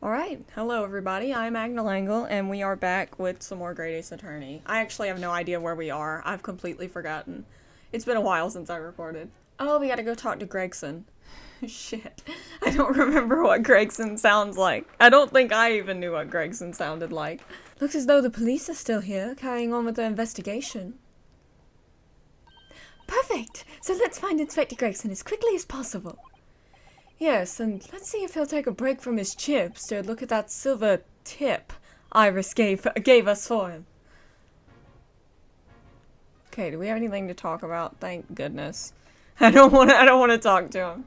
Alright, hello everybody, I'm Agnel Angle, and we are back with some more Great Ace Attorney. I actually have no idea where we are. I've completely forgotten. It's been a while since I recorded. Oh, we gotta go talk to Gregson. Shit. I don't remember what Gregson sounds like. I don't think I even knew what Gregson sounded like. Looks as though the police are still here, carrying on with their investigation. Perfect! So let's find Inspector Gregson as quickly as possible. Yes, and let's see if he'll take a break from his chips to look at that silver tip Iris gave us for him. Okay, do we have anything to talk about? Thank goodness. I don't want to talk to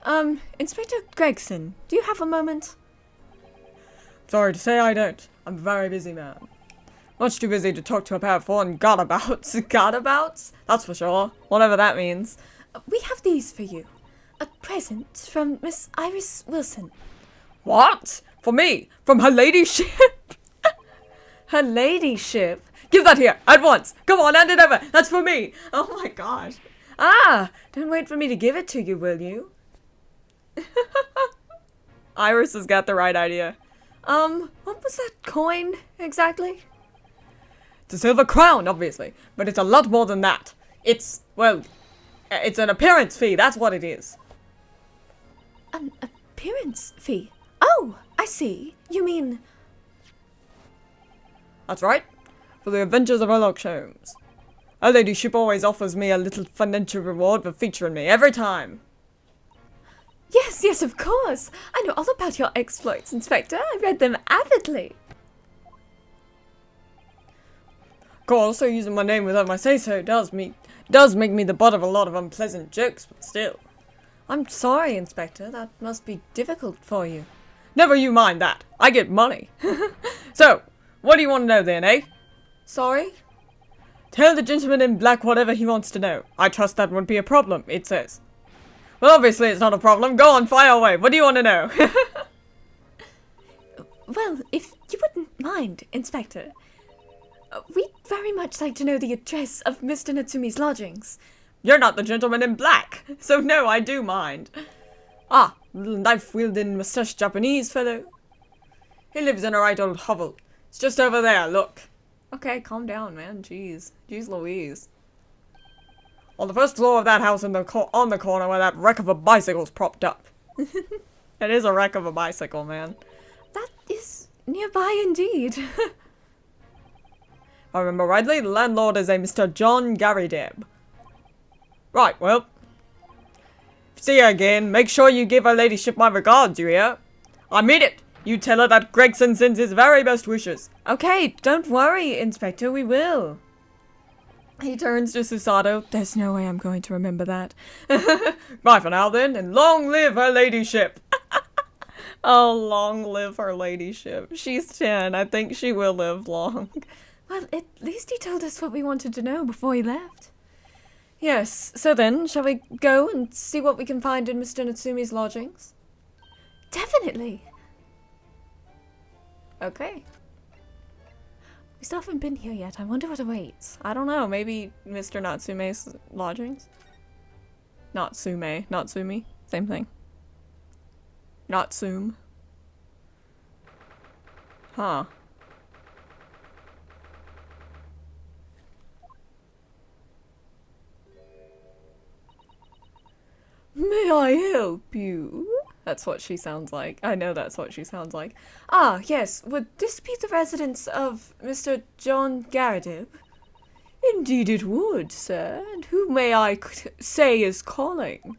him. Inspector Gregson, do you have a moment? Sorry to say I don't. I'm a very busy man. Much too busy to talk to a pair of foreign gadabouts. Gadabouts? That's for sure. Whatever that means. We have these for you. A present from Miss Iris Wilson. What? For me? From her ladyship? Her ladyship? Give that here, at once! Come on, hand it over! That's for me! Oh my gosh. Ah! Don't wait for me to give it to you, will you? Iris has got the right idea. What was that coin, exactly? It's a silver crown, obviously. But it's a lot more than that. It's, well... It's an appearance fee, that's what it is. An appearance fee? Oh, I see. You mean... That's right. For the adventures of Sherlock Holmes. Her ladyship always offers me a little financial reward for featuring me, every time. Yes, of course. I know all about your exploits, Inspector. I read them avidly. Of course, so using my name without my say-so does make me the butt of a lot of unpleasant jokes, but still. I'm sorry, Inspector. That must be difficult for you. Never you mind that. I get money. So, what do you want to know then, eh? Sorry? Tell the gentleman in black whatever he wants to know. I trust that won't be a problem, it says. Well, obviously it's not a problem. Go on, fire away. What do you want to know? Well, if you wouldn't mind, Inspector, we'd very much like to know the address of Mr. Natsumi's lodgings. You're not the gentleman in black, so no, I do mind. Ah, little knife-wielding, mustached Japanese fellow. He lives in a right old hovel. It's just over there, look. Okay, calm down, man. Jeez. Jeez Louise. On the first floor of that house on the corner where that wreck of a bicycle's propped up. It is a wreck of a bicycle, man. That is nearby indeed. If I remember rightly, the landlord is a Mr. John Garrideb. Right, well. See you again. Make sure you give her ladyship my regards, you hear? I mean it. You tell her that Gregson sends his very best wishes. Okay, don't worry, Inspector, we will. He turns to Susato. There's no way I'm going to remember that. Bye for now, then, and long live her ladyship. Oh, long live her ladyship. She's 10. I think she will live long. Well, at least he told us what we wanted to know before he left. Yes, so then, shall we go and see what we can find in Mr. Natsumi's lodgings? Definitely. Okay. We still haven't been here yet. I wonder what awaits. I don't know, maybe Mr. Natsume's lodgings? Natsumi, same thing. Natsum. Huh. May I help you? That's what she sounds like. I know that's what she sounds like. Ah, yes. Would this be the residence of Mr. John Garrideb? Indeed it would, sir. And who may I say is calling?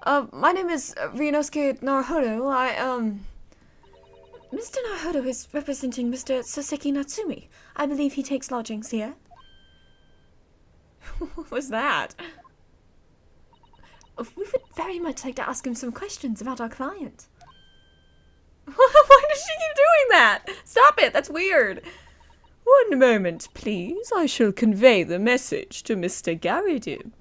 My name is Ryunosuke Naruhodo. Mr. Naruhodo is representing Mr. Soseki Natsumi. I believe he takes lodgings here. What was that? We would very much like to ask him some questions about our client. Why does she keep doing that? Stop it, that's weird. One moment, please. I shall convey the message to Mr. Garrideb.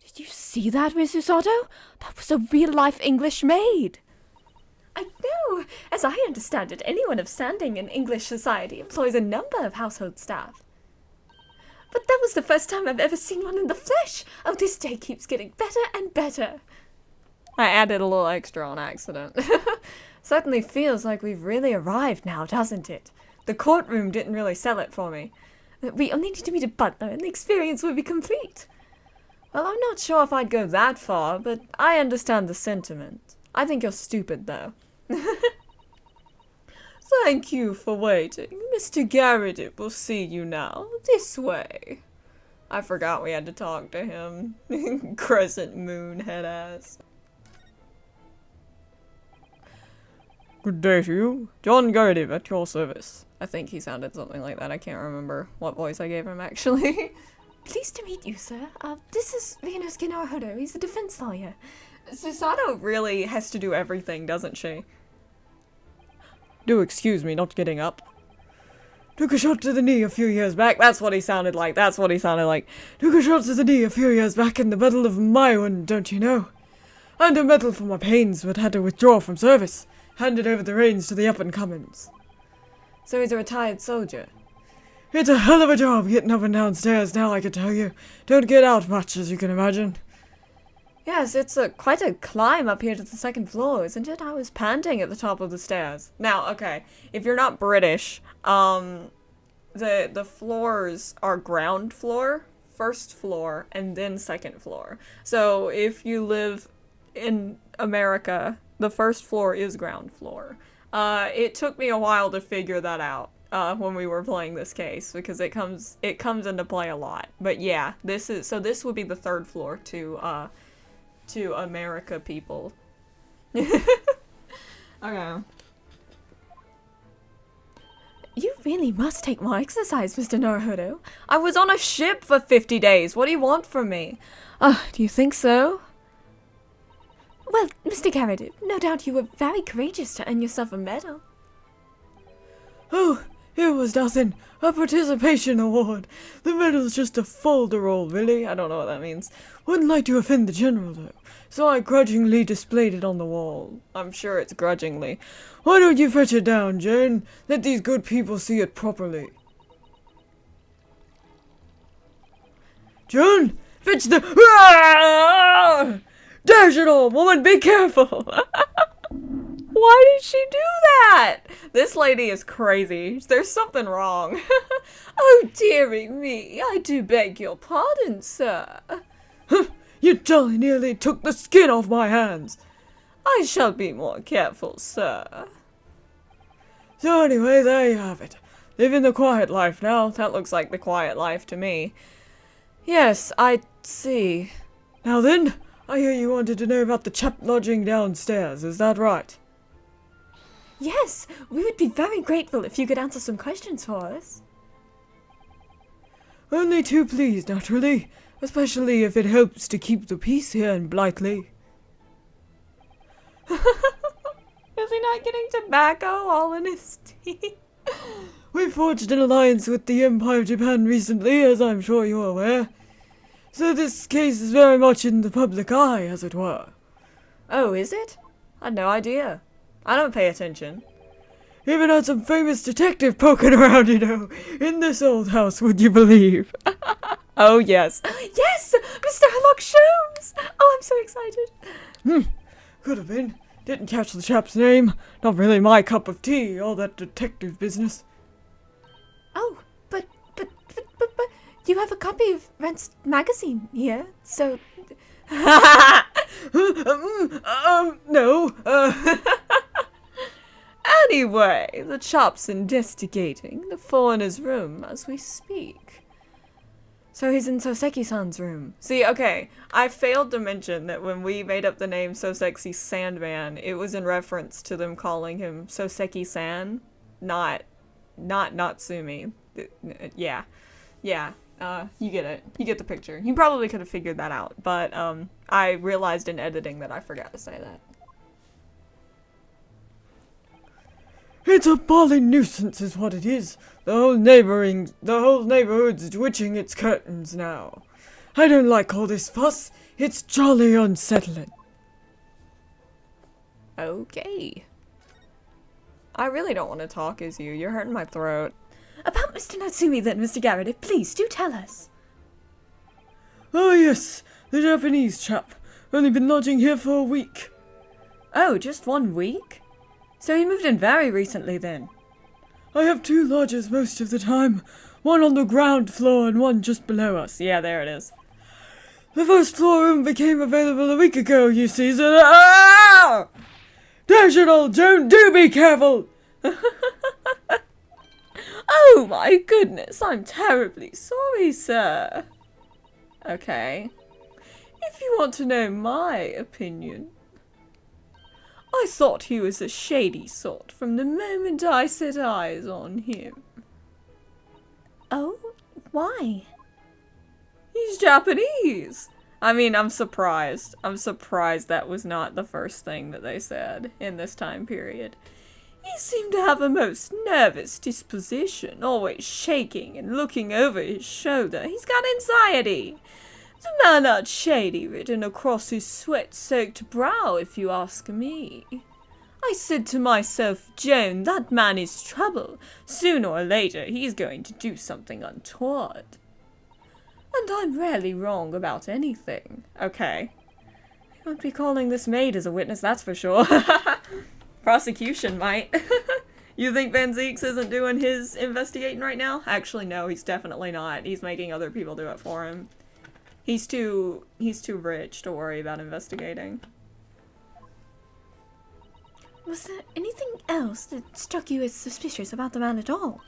Did you see that, Miss Usato? That was a real-life English maid. I know. As I understand it, anyone of standing in English society employs a number of household staff. But that was the first time I've ever seen one in the flesh. Oh, this day keeps getting better and better. I added a little extra on accident. Certainly feels like we've really arrived now, doesn't it? The courtroom didn't really sell it for me. We only need to meet a butler and the experience will be complete. Well, I'm not sure if I'd go that far, but I understand the sentiment. I think you're stupid, though. Thank you for waiting. Mr. Garridip will see you now. This way. I forgot we had to talk to him. Crescent moon head ass. Good day to you. John Garridip at your service. I think he sounded something like that. I can't remember what voice I gave him, actually. Pleased to meet you, sir. This is Leonosuke Naruhodo. He's a defense lawyer. Susato really has to do everything, doesn't she? Do excuse me not getting up. Took a shot to the knee a few years back. That's what he sounded like. That's what he sounded like. Took a shot to the knee a few years back in the Battle of Maiwan, don't you know? Earned a medal for my pains, but had to withdraw from service. Handed over the reins to the up-and-comings. So he's a retired soldier. It's a hell of a job getting up and down stairs now, I can tell you. Don't get out much, as you can imagine. Yes, it's quite a climb up here to the second floor, isn't it? I was panting at the top of the stairs. Now, okay, if you're not British, the floors are ground floor, first floor, and then second floor. So if you live in America, the first floor is ground floor. It took me a while to figure that out when we were playing this case because it comes into play a lot. But yeah, this would be the third floor to America people. Okay. You really must take more exercise, Mr. Naruhodo. I was on a ship for 50 days. What do you want from me? Do you think so? Well, Mr. Garridip, no doubt you were very courageous to earn yourself a medal. Oh, it was nothing. A participation award. The medal's just a folderol, really. I don't know what that means. Wouldn't like to offend the general, though, so I grudgingly displayed it on the wall. I'm sure it's grudgingly. Why don't you fetch it down, Jane? Let these good people see it properly. Jane, fetch the... Ah! Dash it all, woman, be careful! Why did she do that? This lady is crazy. There's something wrong. Oh, dearie me, I do beg your pardon, sir. You jolly nearly took the skin off my hands. I shall be more careful, sir. So anyway, there you have it. Living the quiet life now. That looks like the quiet life to me. Yes, I see. Now then, I hear you wanted to know about the chap lodging downstairs, is that right? Yes, we would be very grateful if you could answer some questions for us. Only too pleased, naturally, especially if it helps to keep the peace here in Blightly. Is he not getting tobacco all in his teeth? We forged an alliance with the Empire of Japan recently, as I'm sure you're aware. So this case is very much in the public eye, as it were. Oh, is it? I had no idea. I don't pay attention. Even had some famous detective poking around, you know, in this old house, would you believe? Oh, yes. Yes! Mr. Herlock Sholmes! Oh, I'm so excited. Could have been. Didn't catch the chap's name. Not really my cup of tea, all that detective business. Oh, but you have a copy of Rent's magazine here, so... No. Anyway, the chap's investigating the foreigner's room as we speak. So he's in Soseki-san's room. See, okay, I failed to mention that when we made up the name Soseki Sandman, it was in reference to them calling him Soseki-san, not Natsumi. Yeah. You get it. You get the picture. You probably could have figured that out, but I realized in editing that I forgot to say that. It's a bawling nuisance is what it is. The whole neighborhood's twitching its curtains now. I don't like all this fuss. It's jolly unsettling. Okay. I really don't want to talk as you. You're hurting my throat. About Mr. Natsumi then, Mr. Garrett, please do tell us. Oh yes, the Japanese chap. Only been lodging here for a week. Oh, just 1 week? So he moved in very recently then? I have 2 lodges most of the time. One on the ground floor and one just below us. Yeah, there it is. The first floor room became available a week ago, you see, so ah! Dash it all, Joan, do be careful! Oh my goodness, I'm terribly sorry, sir. Okay. If you want to know my opinion, I thought he was a shady sort from the moment I set eyes on him. Oh? Why? He's Japanese! I mean, I'm surprised. I'm surprised that was not the first thing that they said in this time period. He seemed to have a most nervous disposition, always shaking and looking over his shoulder. He's got anxiety. The man had shady written across his sweat-soaked brow, if you ask me. I said to myself, Joan, that man is trouble. Sooner or later, he's going to do something untoward. And I'm rarely wrong about anything. Okay. I won't be calling this maid as a witness, that's for sure. Prosecution might. You think Van Zeeks isn't doing his investigating right now? Actually, no, he's definitely not. He's making other people do it for him. He's too rich to worry about investigating. Was there anything else that struck you as suspicious about the man at all?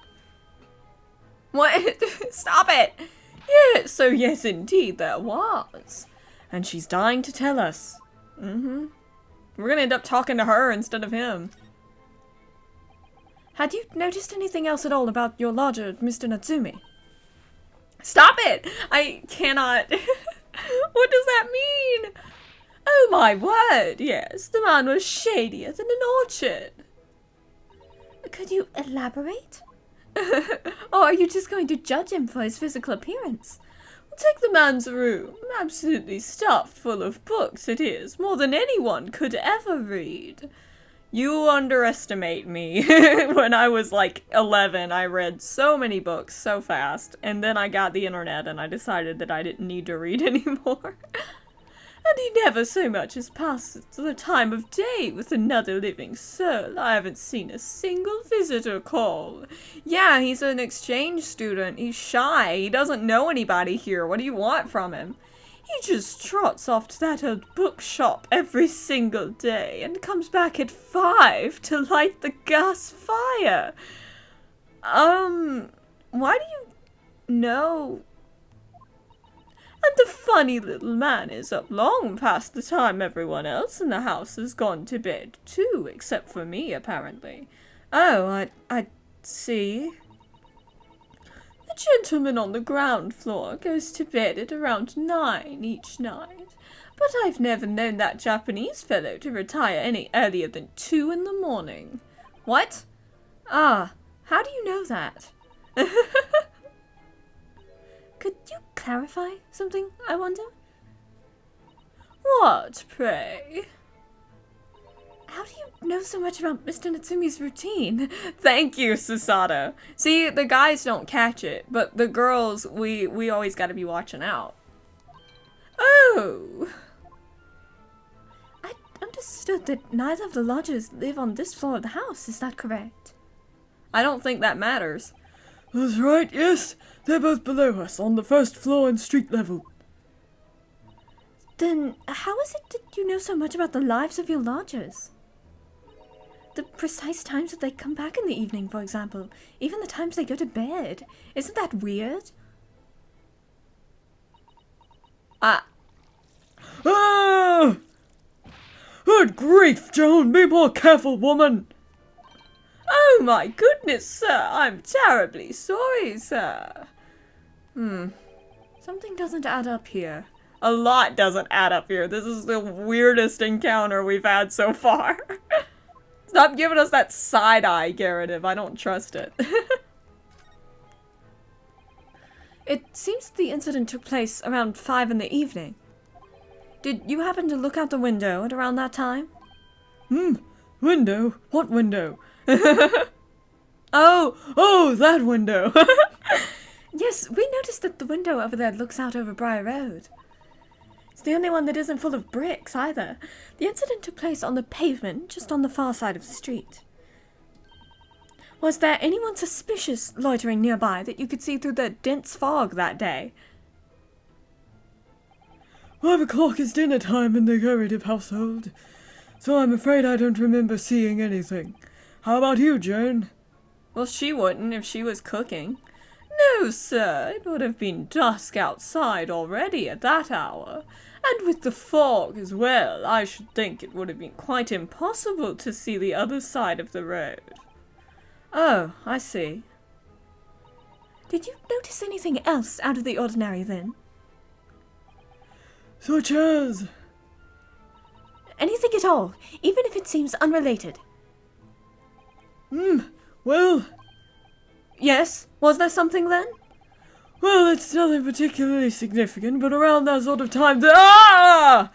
What? Stop it! Yeah, so yes, indeed, there was. And she's dying to tell us. Mm-hmm. We're gonna end up talking to her instead of him. Had you noticed anything else at all about your lodger, Mr. Natsumi? Stop it! I cannot. What does that mean? Oh my word, yes, the man was shadier than an orchard. Could you elaborate? Or are you just going to judge him for his physical appearance? Take the man's room. Absolutely stuffed full of books it is, more than anyone could ever read. You underestimate me. When I was like 11, I read so many books so fast, and then I got the internet and I decided that I didn't need to read anymore. And he never so much as passes the time of day with another living soul. I haven't seen a single visitor call. Yeah, he's an exchange student. He's shy. He doesn't know anybody here. What do you want from him? He just trots off to that old bookshop every single day and comes back at 5 to light the gas fire. Why do you know? And the funny little man is up long past the time everyone else in the house has gone to bed, too, except for me, apparently. Oh, I see. The gentleman on the ground floor goes to bed at around 9 each night, but I've never known that Japanese fellow to retire any earlier than 2 in the morning. What? Ah, how do you know that? Could you clarify something, I wonder? What, pray? How do you know so much about Mr. Natsumi's routine? Thank you, Susato. See, the guys don't catch it, but the girls, we always gotta be watching out. Oh! I understood that neither of the lodgers live on this floor of the house, is that correct? I don't think that matters. That's right, yes. They're both below us, on the first floor and street level. Then how is it that you know so much about the lives of your lodgers? The precise times that they come back in the evening, for example. Even the times they go to bed. Isn't that weird? Ah! Good grief, Joan! Be more careful, woman! Oh my goodness, sir! I'm terribly sorry, sir. Something doesn't add up here. A lot doesn't add up here. This is the weirdest encounter we've had so far. Stop giving us that side-eye, Garrett. I don't trust it. It seems the incident took place around 5 in the evening. Did you happen to look out the window at around that time? Window? What window? Oh, that window. Yes, we noticed that the window over there looks out over Briar Road. It's the only one that isn't full of bricks, either. The incident took place on the pavement, just on the far side of the street. Was there anyone suspicious loitering nearby that you could see through the dense fog that day? 5 o'clock is dinner time in the Garrideb household, so I'm afraid I don't remember seeing anything. How about you, Joan? Well, she wouldn't if she was cooking. No, sir, it would have been dusk outside already at that hour. And with the fog as well, I should think it would have been quite impossible to see the other side of the road. Oh, I see. Did you notice anything else out of the ordinary then? Such as? Anything at all, even if it seems unrelated. Well, Yes, was there something then? well, it's nothing particularly significant, but around that sort of time Ah!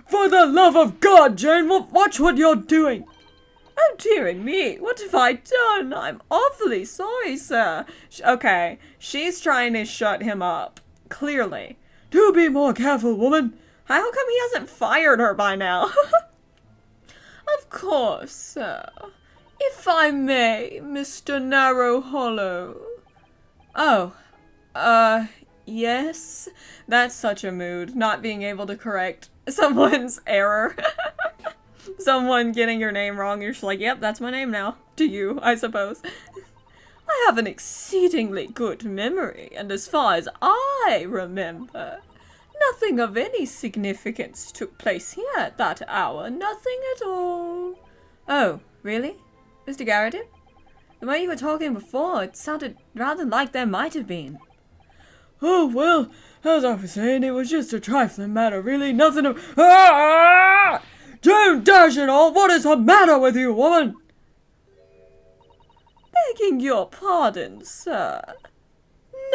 For the love of God, Jane, watch what you're doing! Oh, dearie me, what have I done? I'm awfully sorry, sir. Okay, she's trying to shut him up. Clearly. Do be more careful, woman! How come he hasn't fired her by now? Of course, sir. If I may, Mr. Narrow Hollow. Oh, yes? That's such a mood, not being able to correct someone's error. Someone getting your name wrong, you're just like, yep, that's my name now. To you, I suppose. I have an exceedingly good memory, and as far as I remember, nothing of any significance took place here at that hour. Nothing at all. Oh, really? Mr. Garrideb? The way you were talking before, it sounded rather like there might have been. Oh, well, as I was saying, it was just a trifling matter, really, nothing of— Ah! Joan, dash it all, what is the matter with you, woman? Begging your pardon, sir.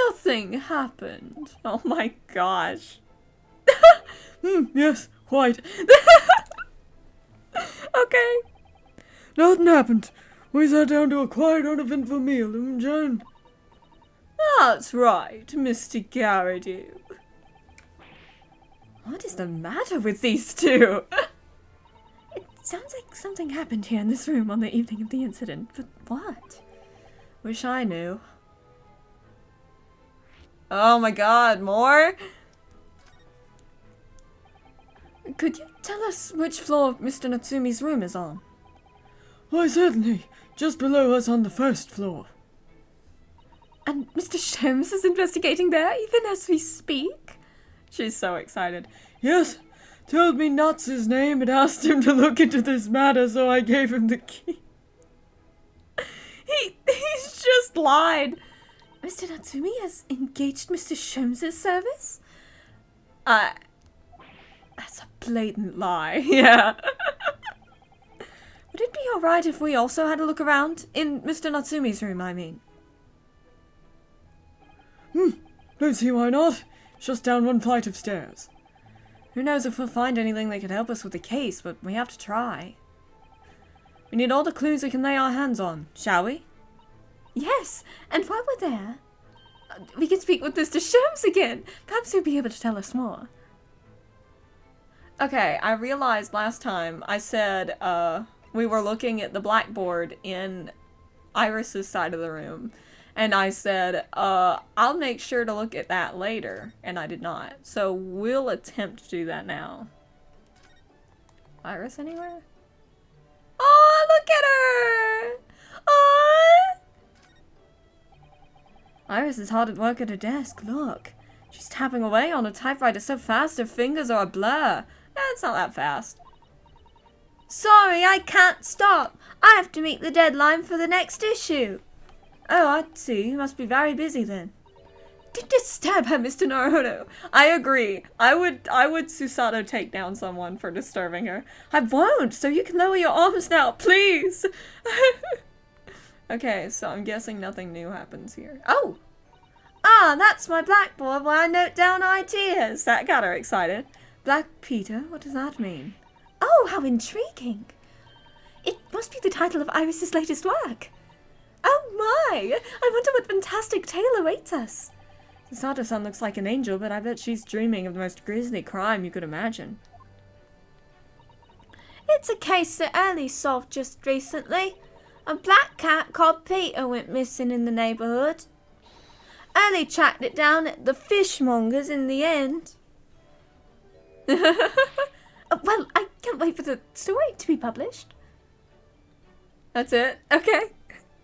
Nothing happened. Oh my gosh. Yes, quite. Okay. Nothing happened. We sat down to a quiet, uneventful meal, Joan? That's right, Mr. Garrideb. What is the matter with these two? It sounds like something happened here in this room on the evening of the incident, but what? Wish I knew. Oh my god, more? Could you tell us which floor Mr. Natsumi's room is on? Why, certainly. Just below us on the first floor. And Mr. Sholmes is investigating there, even as we speak? She's so excited. Yes, told me Nuts his name and asked him to look into this matter, so I gave him the key. He's just lied. Mr. Natsumi has engaged Mr. Sholmes' service? That's a blatant lie. Yeah. Would it be alright if we also had a look around? In Mr. Natsumi's room, I mean. Don't see why not. It's just down one flight of stairs. Who knows if we'll find anything that could help us with the case, but we have to try. We need all the clues we can lay our hands on, shall we? Yes, and while we're there, we can speak with Mr. Sholmes again. Perhaps he'll be able to tell us more. Okay, I realized last time I said, we were looking at the blackboard in Iris's side of the room. And I said, I'll make sure to look at that later. And I did not. So we'll attempt to do that now. Iris anywhere? Oh, look at her! Oh! Iris is hard at work at her desk. Look. She's tapping away on a typewriter so fast her fingers are a blur. It's not that fast. Sorry, I can't stop. I have to meet the deadline for the next issue. Oh, I see. You must be very busy then. Don't disturb her, Mr. Naruto. I agree. I would Susato take down someone for disturbing her. I won't, so you can lower your arms now, please. Okay, so I'm guessing nothing new happens here. Oh! Ah, that's my blackboard where I note down ideas. That got her excited. Black Peter? What does that mean? Oh, how intriguing. It must be the title of Iris's latest work. Oh my! I wonder what fantastic tale awaits us. The Sato-san looks like an angel, but I bet she's dreaming of the most grisly crime you could imagine. It's a case that Early solved just recently. A black cat called Peter went missing in the neighbourhood. Early tracked it down at the fishmonger's in the end. Well, I can't wait for the story to be published. That's it? Okay.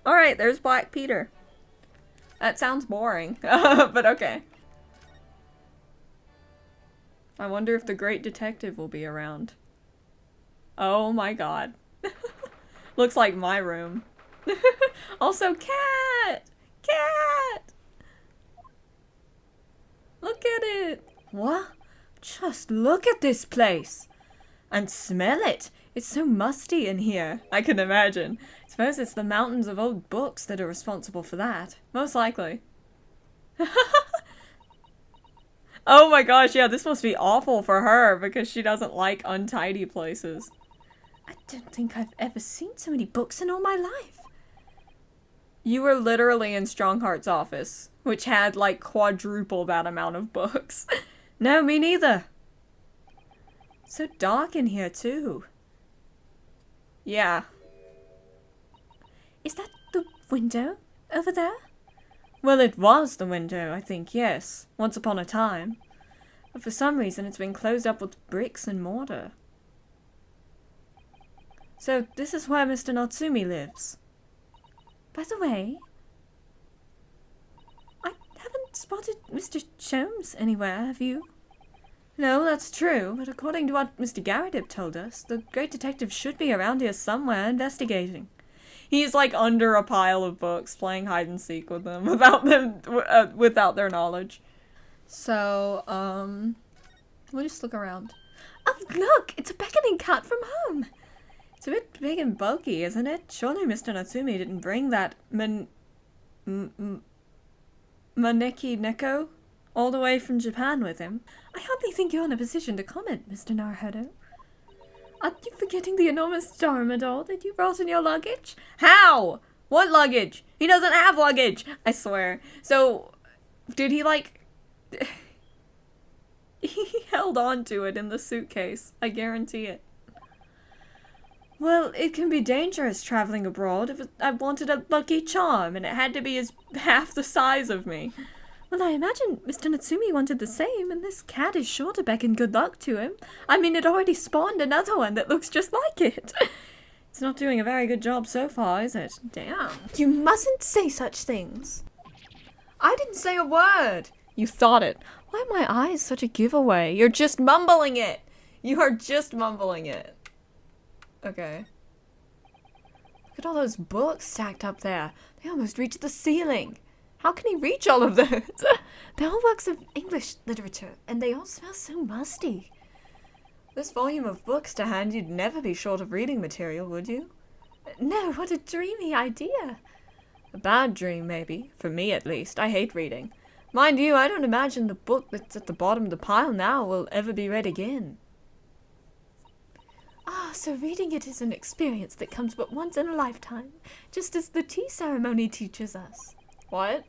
Alright, there's Black Peter. That sounds boring, but okay. I wonder if the great detective will be around. Oh my god. Looks like my room. Also, cat! Cat! Look at it! What? Just look at this place! And smell it! It's so musty in here. I can imagine. I suppose it's the mountains of old books that are responsible for that. Most likely. Oh my gosh, yeah, this must be awful for her because she doesn't like untidy places. I don't think I've ever seen so many books in all my life. You were literally in Strongheart's office, which had like quadruple that amount of books. No, me neither. So dark in here too. Yeah. Is that the window over there? Well, it was the window, I think, yes. Once upon a time. But for some reason it's been closed up with bricks and mortar. So, this is where Mr. Natsumi lives. By the way, I haven't spotted Mr. Sholmes anywhere, have you? No, that's true, but according to what Mr. Garridip told us, the great detective should be around here somewhere investigating. He's like under a pile of books, playing hide and seek with them, without their knowledge. So, we'll just look around. Oh, look! It's a beckoning cat from home! It's a bit big and bulky, isn't it? Surely Mr. Natsumi didn't bring that Maneki Neko all the way from Japan with him. I hardly think you're in a position to comment, Mr. Naruhodo. Are you forgetting the enormous Dharma doll that you brought in your luggage? How? What luggage? He doesn't have luggage, I swear. So, did he like... He held on to it in the suitcase. I guarantee it. Well, it can be dangerous traveling abroad. If I wanted a lucky charm and it had to be half the size of me. Well, I imagine Mr. Natsumi wanted the same, and this cat is sure to beckon good luck to him. I mean, it already spawned another one that looks just like it. It's not doing a very good job so far, is it? Damn. You mustn't say such things. I didn't say a word. You thought it. Why are my eyes such a giveaway? You're just mumbling it. You are just mumbling it. Okay. Look at all those books stacked up there. They almost reach the ceiling. How can he reach all of those? They're all works of English literature, and they all smell so musty. This volume of books to hand, you'd never be short of reading material, would you? No, what a dreamy idea. A bad dream, maybe. For me, at least. I hate reading. Mind you, I don't imagine the book that's at the bottom of the pile now will ever be read again. Ah, so reading it is an experience that comes but once in a lifetime, just as the tea ceremony teaches us. What?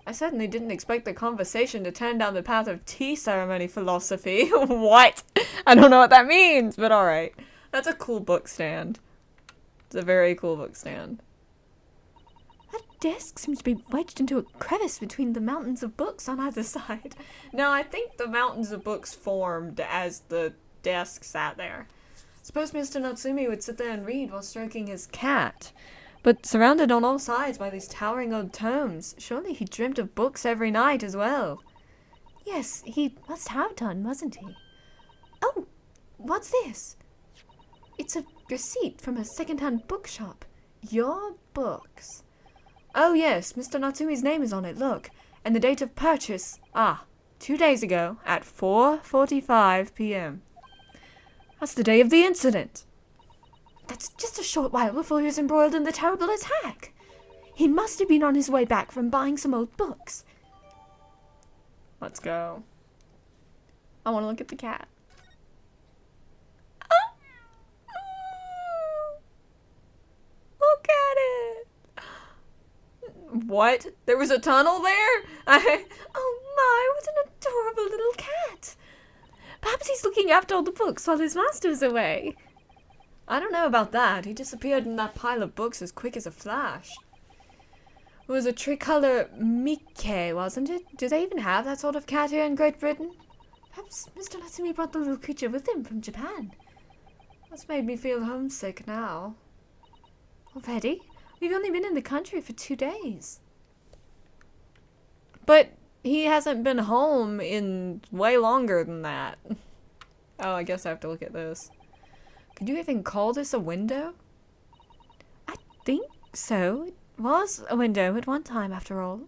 I certainly didn't expect the conversation to turn down the path of tea ceremony philosophy. What? I don't know what that means, but alright. That's a cool book stand. It's a very cool book stand. That desk seems to be wedged into a crevice between the mountains of books on either side. No, I think the mountains of books formed as the desk sat there. Suppose Mr. Natsumi would sit there and read while stroking his cat. But surrounded on all sides by these towering old tomes, surely he dreamt of books every night as well. Yes, he must have done, mustn't he? Oh, what's this? It's a receipt from a second-hand bookshop. Your books. Oh yes, Mr. Natsumi's name is on it, look. And the date of purchase, 2 days ago at 4:45 p.m. That's the day of the incident. That's just a short while before he was embroiled in the terrible attack. He must have been on his way back from buying some old books. Let's go. I want to look at the cat. Look at it. What? There was a tunnel there? Oh my, what an adorable little cat. Perhaps he's looking after all the books while his master's away. I don't know about that. He disappeared in that pile of books as quick as a flash. It was a tricolour Mickey, wasn't it? Do they even have that sort of cat here in Great Britain? Perhaps Mr. Natsumi brought the little creature with him from Japan. That's made me feel homesick now. Already? We've only been in the country for 2 days. But he hasn't been home in way longer than that. Oh, I guess I have to look at this. Could you even call this a window? I think so. It was a window at one time, after all.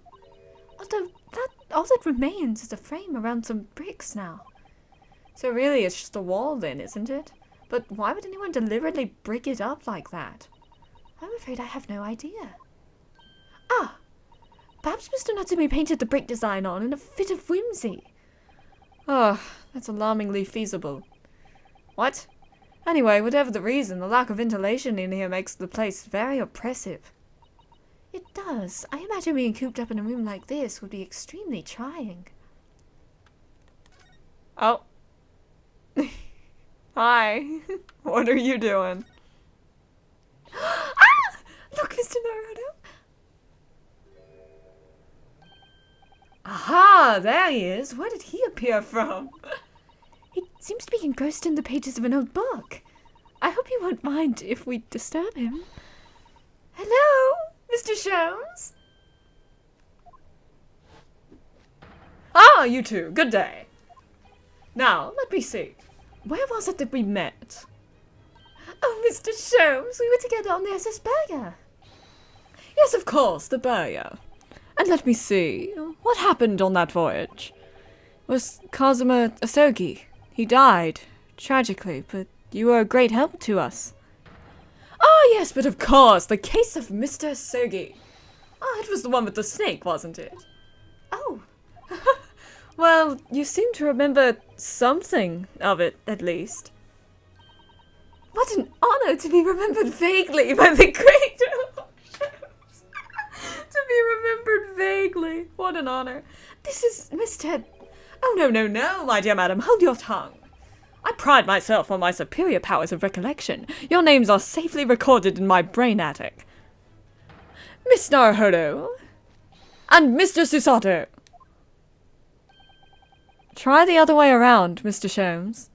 Although, all that remains is a frame around some bricks now. So really, it's just a wall then, isn't it? But why would anyone deliberately brick it up like that? I'm afraid I have no idea. Ah! Perhaps Mr. Natsumi painted the brick design on in a fit of whimsy. Oh, that's alarmingly feasible. What? Anyway, whatever the reason, the lack of ventilation in here makes the place very oppressive. It does. I imagine being cooped up in a room like this would be extremely trying. Oh. Hi. What are you doing? Ah! Look, Mr. Naruto. Aha! There he is. Where did he appear from? He seems to be engrossed in the pages of an old book. I hope you won't mind if we disturb him. Hello, Mr. Sholmes? Ah, you two. Good day. Now, let me see. Where was it that we met? Oh, Mr. Sholmes, we were together on the SS Burger. Yes, of course, the Burger. And let me see. What happened on that voyage? It was Kazuma Asogi. He died, tragically, but you were a great help to us. Oh, yes, but of course, the case of Mr. Asogi. Oh, it was the one with the snake, wasn't it? Oh. Well, you seem to remember something of it, at least. What an honor to be remembered vaguely by the great Sholmes. To be remembered vaguely. What an honor. This is Mr. Oh, no, my dear madam, hold your tongue. I pride myself on my superior powers of recollection. Your names are safely recorded in my brain attic. Miss Naruhodo and Mr. Susato. Try the other way around, Mr. Sholmes.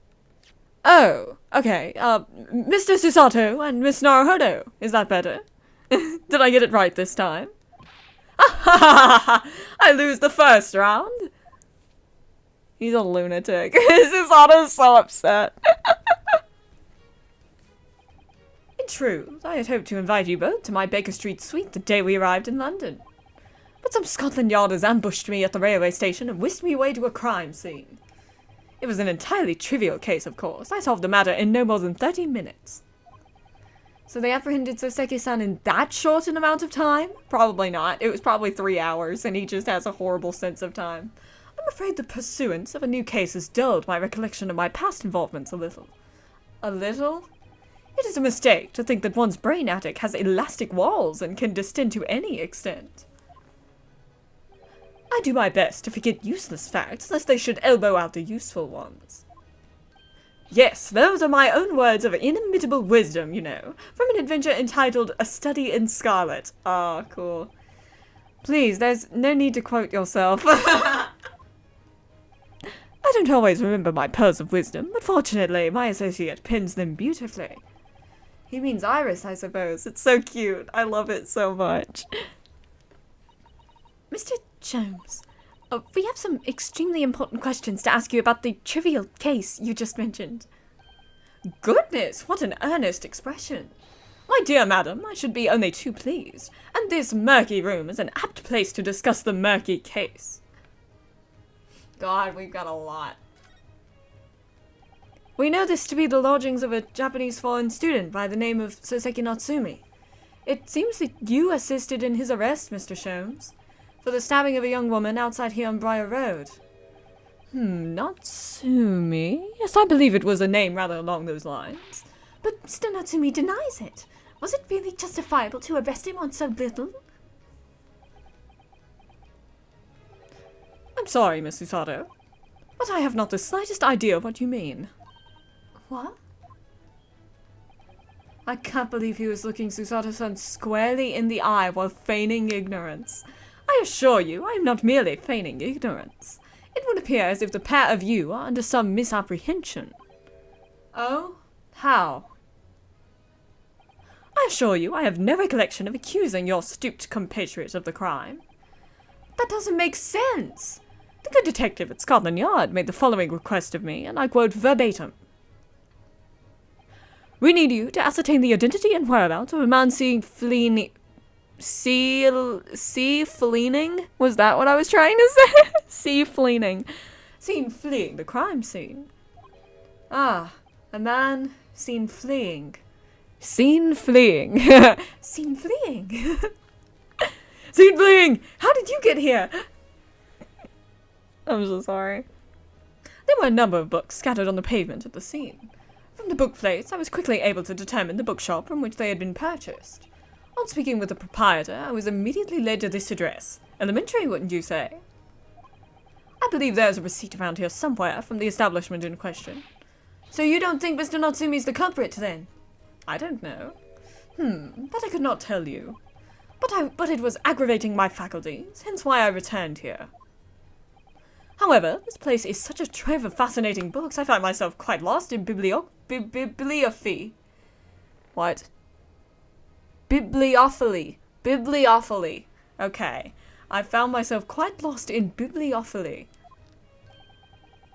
Oh, okay. Mr. Susato and Miss Naruhodo. Is that better? Did I get it right this time? I lose the first round. He's a lunatic. Susato's so upset. In truth, I had hoped to invite you both to my Baker Street suite the day we arrived in London. But some Scotland Yarders ambushed me at the railway station and whisked me away to a crime scene. It was an entirely trivial case, of course. I solved the matter in no more than 30 minutes. So they apprehended Soseki-san in that short an amount of time? Probably not. It was probably 3 hours, and he just has a horrible sense of time. I'm afraid the pursuance of a new case has dulled my recollection of my past involvements a little. A little? It is a mistake to think that one's brain attic has elastic walls and can distend to any extent. I do my best to forget useless facts, lest they should elbow out the useful ones. Yes, those are my own words of inimitable wisdom, you know, from an adventure entitled A Study in Scarlet. Ah, cool. Please, there's no need to quote yourself. I don't always remember my pearls of wisdom, but fortunately my associate pens them beautifully. He means Iris, I suppose. It's so cute. I love it so much. Mr. Sholmes, we have some extremely important questions to ask you about the trivial case you just mentioned. Goodness, what an earnest expression. My dear madam, I should be only too pleased, and this murky room is an apt place to discuss the murky case. God, we've got a lot. We know this to be the lodgings of a Japanese foreign student by the name of Soseki Natsumi. It seems that you assisted in his arrest, Mr. Sholmes, for the stabbing of a young woman outside here on Briar Road. Natsumi? Yes, I believe it was a name rather along those lines. But Mr. Natsumi denies it. Was it really justifiable to arrest him on so little? I'm sorry, Miss Susato, but I have not the slightest idea what you mean. What? I can't believe he was looking Susato-san squarely in the eye while feigning ignorance. I assure you, I am not merely feigning ignorance. It would appear as if the pair of you are under some misapprehension. Oh? How? I assure you, I have no recollection of accusing your stooped compatriot of the crime. That doesn't make sense. The good detective at Scotland Yard made the following request of me, and I quote verbatim. We need you to ascertain the identity and whereabouts of a man seen fleeing... fleeing? Was that what I was trying to say? Fleeing. Seen fleeing the crime scene. Ah, a man seen fleeing. Seen fleeing. Seen fleeing. Seen fleeing! How did you get here? I'm so sorry. There were a number of books scattered on the pavement at the scene. From the book plates, I was quickly able to determine the bookshop from which they had been purchased. On speaking with the proprietor, I was immediately led to this address. Elementary, wouldn't you say? I believe there's a receipt around here somewhere from the establishment in question. So you don't think Mr. Natsumi's the culprit, then? I don't know. That I could not tell you. But it was aggravating my faculties, hence why I returned here. However, this place is such a trove of fascinating books, I find myself quite lost in bibliophily. What? Bibliophily. Okay. I found myself quite lost in bibliophily.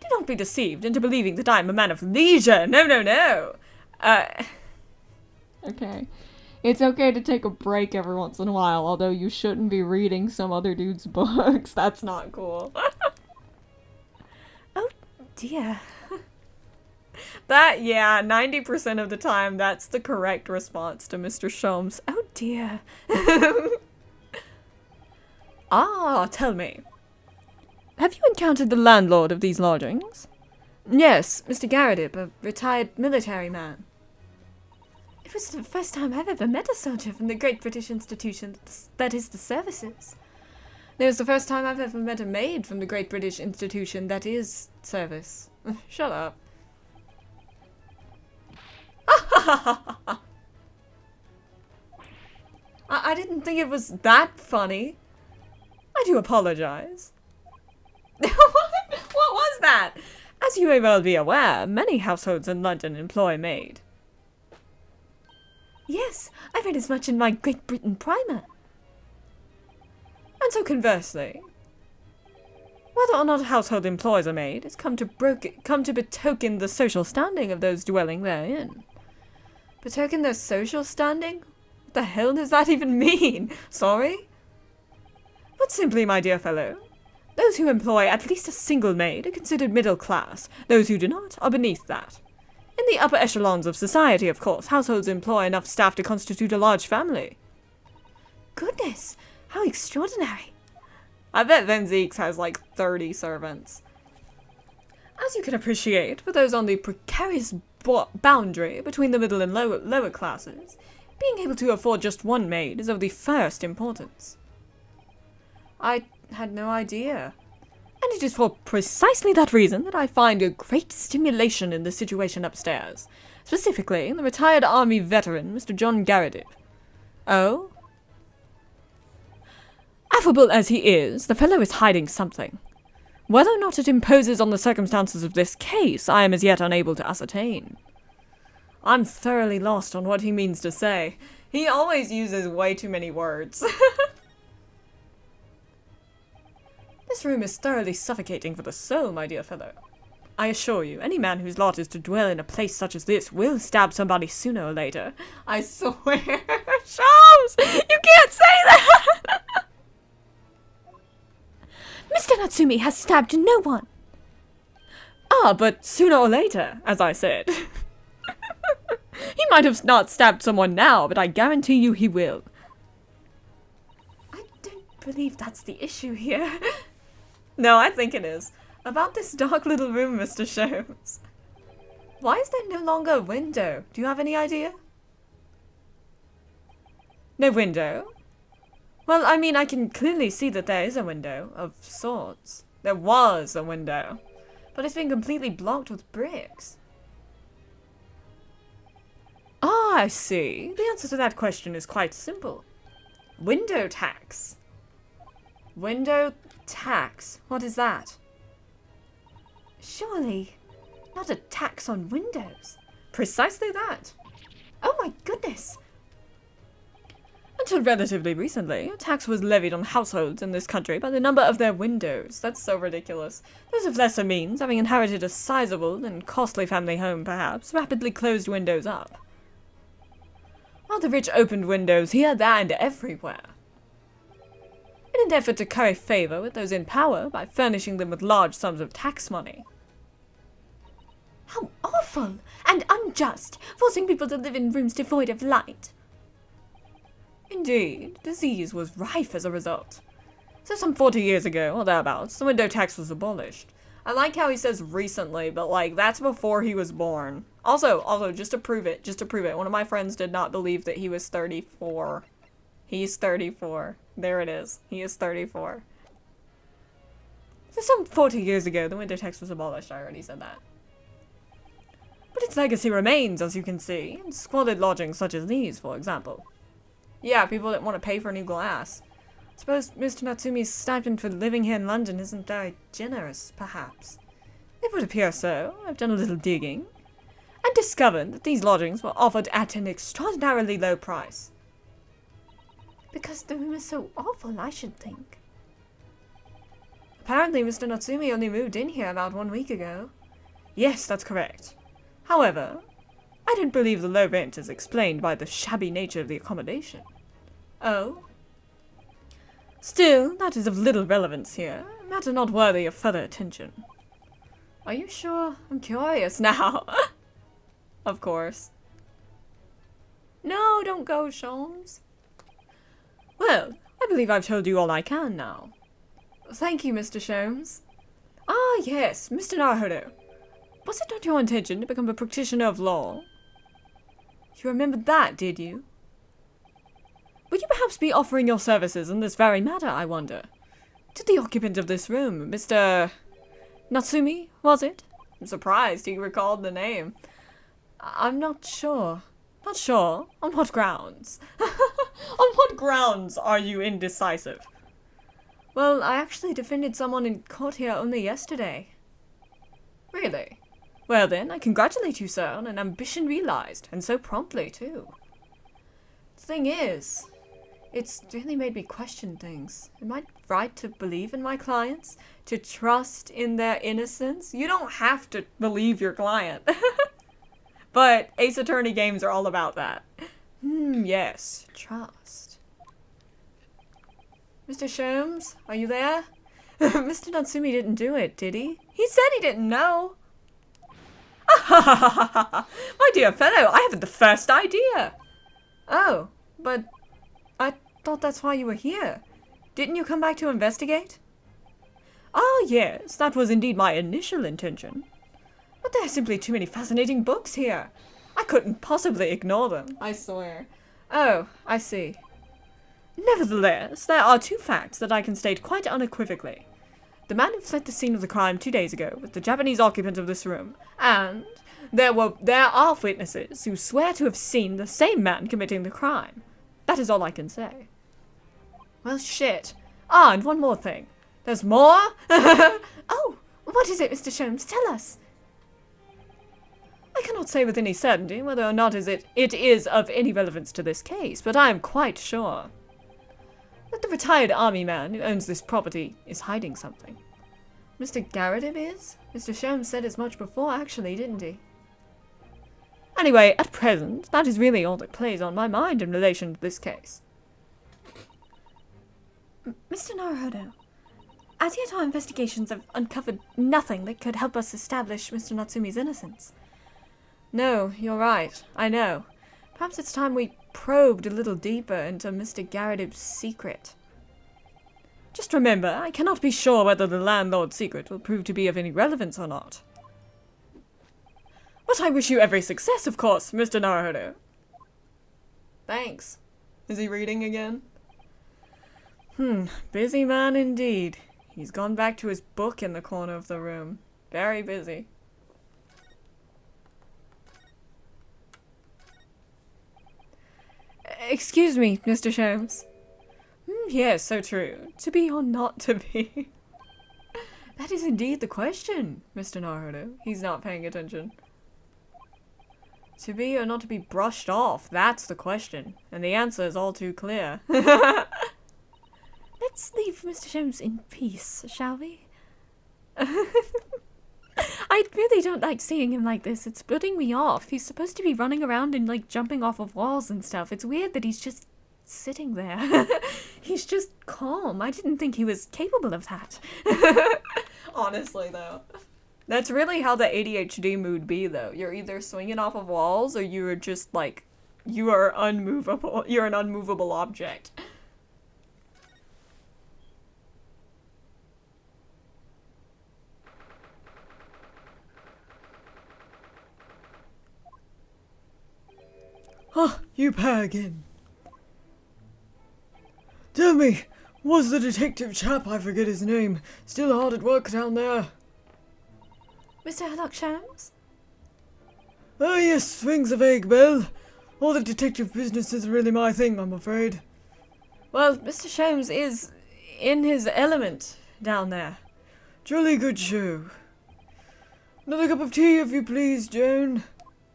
Do not be deceived into believing that I am a man of leisure. No. Okay. It's okay to take a break every once in a while, although you shouldn't be reading some other dude's books. That's not cool. Oh dear. That, yeah, 90% of the time, that's the correct response to Mr. Sholmes. Oh dear. Ah, tell me. Have you encountered the landlord of these lodgings? Yes, Mr. Garridip, a retired military man. It was the first time I've ever met a soldier from the great British institution that is the services. It was the first time I've ever met a maid from the great British institution that is service. Shut up. I didn't think it was that funny. I do apologize. What was that? As you may well be aware, many households in London employ a maid. Yes, I read as much in my Great Britain primer. And so conversely, whether or not a household employs a maid has come to betoken the social standing of those dwelling therein. Betoken their social standing? What the hell does that even mean? Sorry? But simply, my dear fellow, those who employ at least a single maid are considered middle class. Those who do not are beneath that. In the upper echelons of society, of course, households employ enough staff to constitute a large family. Goodness, how extraordinary. I bet Van Zeeks has like 30 servants. As you can appreciate, for those on the precarious boundary between the middle and lower classes, being able to afford just one maid is of the first importance. I had no idea. And it is for precisely that reason that I find a great stimulation in the situation upstairs. Specifically, in the retired army veteran, Mr. John Garridip. Oh? Affable as he is, the fellow is hiding something. Whether or not it imposes on the circumstances of this case, I am as yet unable to ascertain. I'm thoroughly lost on what he means to say. He always uses way too many words. This room is thoroughly suffocating for the soul, my dear fellow. I assure you, any man whose lot is to dwell in a place such as this will stab somebody sooner or later. I swear. Sholmes! You can't say that! Mr. Natsumi has stabbed no one. Ah, but sooner or later, as I said. He might have not stabbed someone now, but I guarantee you he will. I don't believe that's the issue here. No, I think it is. About this dark little room, Mr. Sholmes. Why is there no longer a window? Do you have any idea? No window? Well, I mean, I can clearly see that there is a window, of sorts. There was a window, but it's been completely blocked with bricks. Ah, I see. The answer to that question is quite simple. Window tax. Window tax? What is that? Surely, not a tax on windows. Precisely that. Oh my goodness. Until relatively recently, a tax was levied on households in this country by the number of their windows. That's so ridiculous. Those of lesser means, having inherited a sizable and costly family home perhaps, rapidly closed windows up, while the rich opened windows here, there, and everywhere, in an effort to curry favour with those in power by furnishing them with large sums of tax money. How awful and unjust, forcing people to live in rooms devoid of light. Indeed, disease was rife as a result. So some 40 years ago, or thereabouts, the window tax was abolished. I like how he says recently, but like, that's before he was born. Also, just to prove it, one of my friends did not believe that he was 34. He's 34. There it is. He is 34. So some 40 years ago, the window tax was abolished. I already said that. But its legacy remains, as you can see, in squalid lodgings such as these, for example. Yeah, people that want to pay for new glass. I suppose Mr. Natsumi's stipend for living here in London isn't very generous, perhaps. It would appear so. I've done a little digging, and discovered that these lodgings were offered at an extraordinarily low price. Because the room is so awful, I should think. Apparently, Mr. Natsumi only moved in here about 1 week ago. Yes, that's correct. However, I don't believe the low rent is explained by the shabby nature of the accommodation. Oh? Still, that is of little relevance here, a matter not worthy of further attention. Are you sure? I'm curious now. Of course. No, don't go, Sholmes. Well, I believe I've told you all I can now. Thank you, Mr. Sholmes. Ah, yes, Mr. Naruhodo. Was it not your intention to become a practitioner of law? You remembered that, did you? Would you perhaps be offering your services in this very matter, I wonder? To the occupant of this room, Mr. Natsumi, was it? I'm surprised he recalled the name. I'm not sure. Not sure? On what grounds? On what grounds are you indecisive? Well, I actually defended someone in court here only yesterday. Really? Well then, I congratulate you, sir, on an ambition realized, and so promptly, too. The thing is, it's really made me question things. Am I right to believe in my clients? To trust in their innocence? You don't have to believe your client. But Ace Attorney games are all about that. Yes, trust. Mr. Sholmes, are you there? Mr. Natsumi didn't do it, did he? He said he didn't know. My dear fellow, I haven't the first idea. Oh, but I thought that's why you were here. Didn't you come back to investigate? Ah, yes, that was indeed my initial intention. But there are simply too many fascinating books here. I couldn't possibly ignore them, I swear. Oh, I see. Nevertheless, there are two facts that I can state quite unequivocally. The man who fled the scene of the crime 2 days ago was the Japanese occupant of this room, and there are witnesses who swear to have seen the same man committing the crime. That is all I can say. Well, shit. Ah, and one more thing. There's more? Oh, what is it, Mr. Sholmes? Tell us. I cannot say with any certainty whether or not it is of any relevance to this case, but I am quite sure that the retired army man who owns this property is hiding something. Mr. Garrett is? Mr. Sholmes said as much before, actually, didn't he? Anyway, at present, that is really all that plays on my mind in relation to this case. Mr. Naruhodo, as yet our investigations have uncovered nothing that could help us establish Mr. Natsumi's innocence. No, you're right. I know. Perhaps it's time we probed a little deeper into Mr. Garrett's secret. Just remember, I cannot be sure whether the landlord's secret will prove to be of any relevance or not. But I wish you every success, of course, Mr. Naruhodo. Thanks. Is he reading again? Busy man indeed. He's gone back to his book in the corner of the room. Very busy. Excuse me, Mr. Sholmes. Yes, so true. To be or not to be? That is indeed the question, Mr. Naruto. He's not paying attention. To be or not to be brushed off, that's the question. And the answer is all too clear. Let's leave Mr. Sholmes in peace, shall we? I really don't like seeing him like this. It's putting me off. He's supposed to be running around and, like, jumping off of walls and stuff. It's weird that he's just sitting there. He's just calm. I didn't think he was capable of that. Honestly, though. That's really how the ADHD mood be, though. You're either swinging off of walls or you're just, like, you are unmovable. You're an unmovable object. Ah, you pair again. Tell me, was the detective chap, I forget his name, still hard at work down there? Mr. Sholmes? Oh yes, rings a vague bell. All the detective business isn't really my thing, I'm afraid. Well, Mr. Sholmes is in his element down there. Jolly good show. Another cup of tea, if you please, Joan.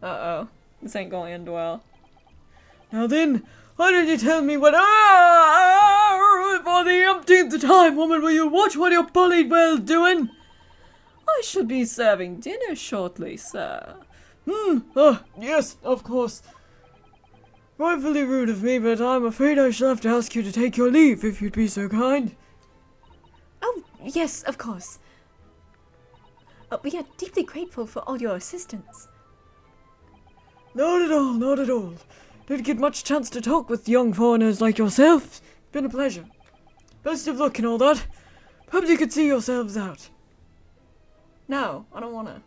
Uh-oh. This ain't going to end well. Now then, why don't you tell me what— for the umpteenth time, woman, will you watch what you're bullied well doing? I should be serving dinner shortly, sir. Yes, of course. Rightfully rude of me, but I'm afraid I shall have to ask you to take your leave, if you'd be so kind. Oh, yes, of course. We are deeply grateful for all your assistance. Not at all, not at all. Didn't get much chance to talk with young foreigners like yourself. Been a pleasure. Best of luck and all that. Perhaps you could see yourselves out. No, I don't wanna.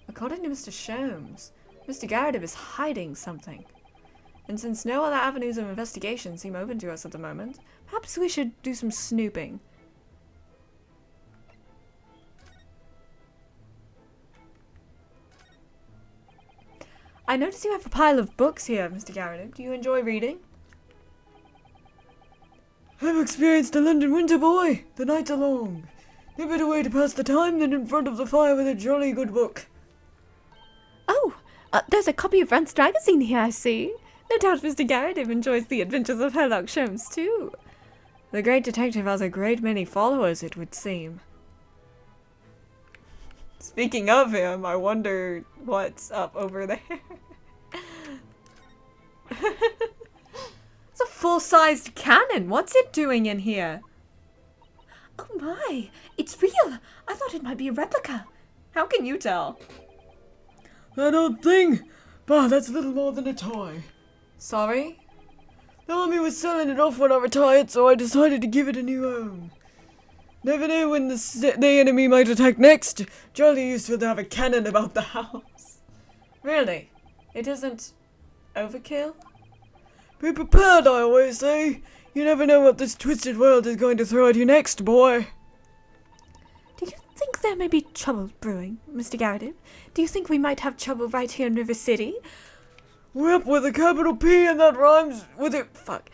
According to Mr. Sholmes, Mr. Garrideb is hiding something. And since no other avenues of investigation seem open to us at the moment, perhaps we should do some snooping. I notice you have a pile of books here, Mr. Garrideb. Do you enjoy reading? I've experienced a London winter, boy. The nights are long. No better way to pass the time than in front of the fire with a jolly good book. Oh, there's a copy of Rant's magazine here, I see. No doubt Mr. Garrideb enjoys the adventures of Sherlock Sholmes, too. The great detective has a great many followers, it would seem. Speaking of him, I wonder what's up over there. It's a full-sized cannon. What's it doing in here? Oh my, it's real. I thought it might be a replica. How can you tell? That old thing? Bah, that's little more than a toy. Sorry? The army was selling it off when I retired, so I decided to give it a new home. Never know when the enemy might attack next. Jolly useful to have a cannon about the house. Really? It isn't overkill? Be prepared, I always say. You never know what this twisted world is going to throw at you next, boy. Do you think there may be trouble brewing, Mr. Garrideb? Do you think we might have trouble right here in River City? We're up with a capital P and that rhymes with it. Fuck.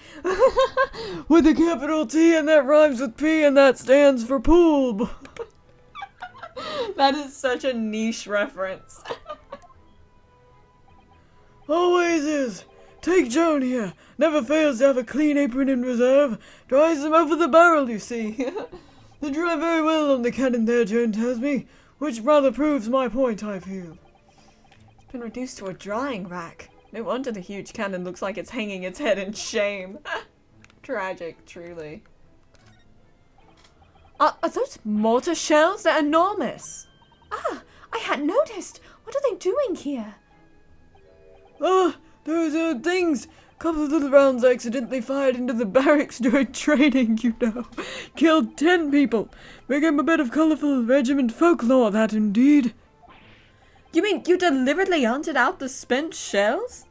With a capital T and that rhymes with P and that stands for pool. That is such a niche reference. Always is. Take Joan here. Never fails to have a clean apron in reserve. Dries them over the barrel, you see. They dry very well on the cannon there, Joan tells me, which rather proves my point, I feel. It's been reduced to a drying rack. No wonder the huge cannon looks like it's hanging its head in shame. Tragic, truly. Are those mortar shells? They're enormous. Ah, I hadn't noticed. What are they doing here? Ah, those old things. Couple of little rounds accidentally fired into the barracks during training, you know. Killed 10 people. Became a bit of colourful regiment folklore, that indeed. You mean you deliberately hunted out the spent shells?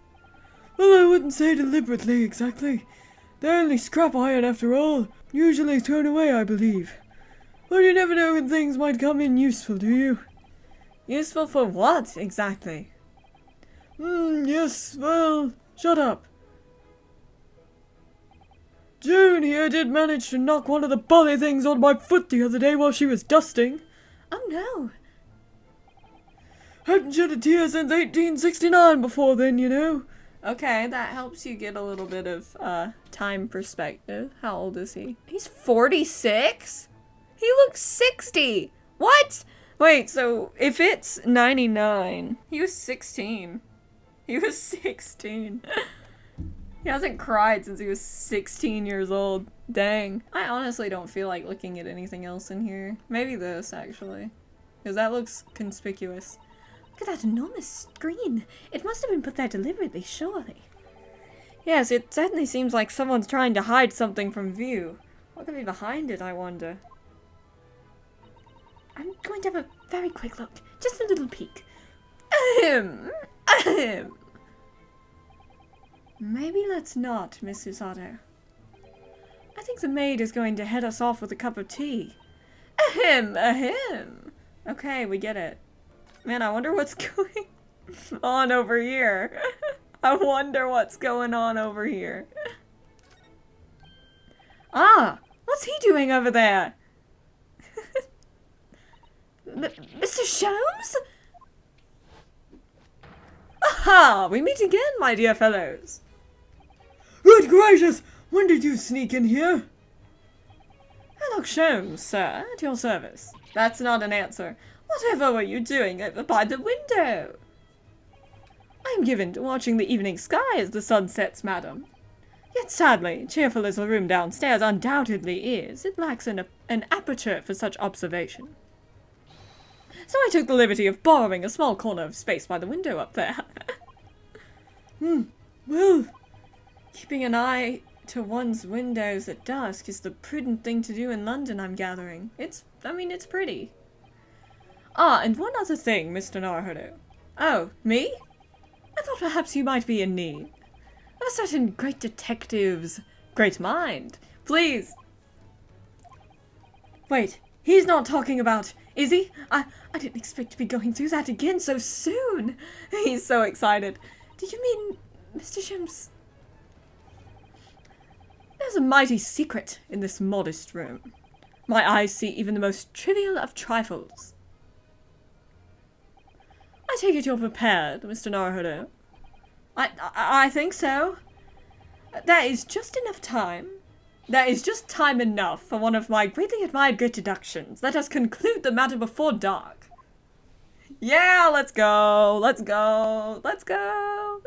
Well, I wouldn't say deliberately, exactly. They're only scrap iron after all. Usually thrown away, I believe. But you never know when things might come in useful, do you? Useful for what, exactly? Yes, well, shut up. June here did manage to knock one of the bully things on my foot the other day while she was dusting. Oh no. Hadn't shed a tear since 1869 before then, you know. Okay, that helps you get a little bit of time perspective. How old is he? He's 46? He looks 60! What? Wait, so if it's 99, he was 16. He was 16. He hasn't cried since he was 16 years old. Dang. I honestly don't feel like looking at anything else in here. Maybe this, actually. Because that looks conspicuous. Look at that enormous screen. It must have been put there deliberately, surely. Yes, it certainly seems like someone's trying to hide something from view. What could be behind it, I wonder? I'm going to have a very quick look. Just a little peek. Ahem. Ahem. Maybe let's not, Mrs. Otto. I think the maid is going to head us off with a cup of tea. Ahem. Ahem. Okay, we get it. Man, I wonder what's going on over here. I wonder what's going on over here. Ah! What's he doing over there? Mr. Sholmes? Aha! We meet again, my dear fellows. Good gracious! When did you sneak in here? Hello, Sholmes, sir. At your service. That's not an answer. Whatever were you doing over by the window? I am given to watching the evening sky as the sun sets, madam. Yet sadly, cheerful as the room downstairs undoubtedly is, it lacks an aperture for such observation. So I took the liberty of borrowing a small corner of space by the window up there. Well, Keeping an eye to one's windows at dusk is the prudent thing to do in London, I'm gathering. It's pretty. Ah, and one other thing, Mr. Naruhodo. Oh, me? I thought perhaps you might be in need of a certain great detective's great mind. Please. Wait, he's not talking about, is he? I didn't expect to be going through that again so soon. He's so excited. Do you mean Mr. Sholmes? There's a mighty secret in this modest room. My eyes see even the most trivial of trifles. I take it you're prepared, Mr. Naruhodo. I think so. There is just enough time. There is just time enough for one of my greatly admired great deductions. Let us conclude the matter before dark. Yeah, let's go. Let's go. Let's go.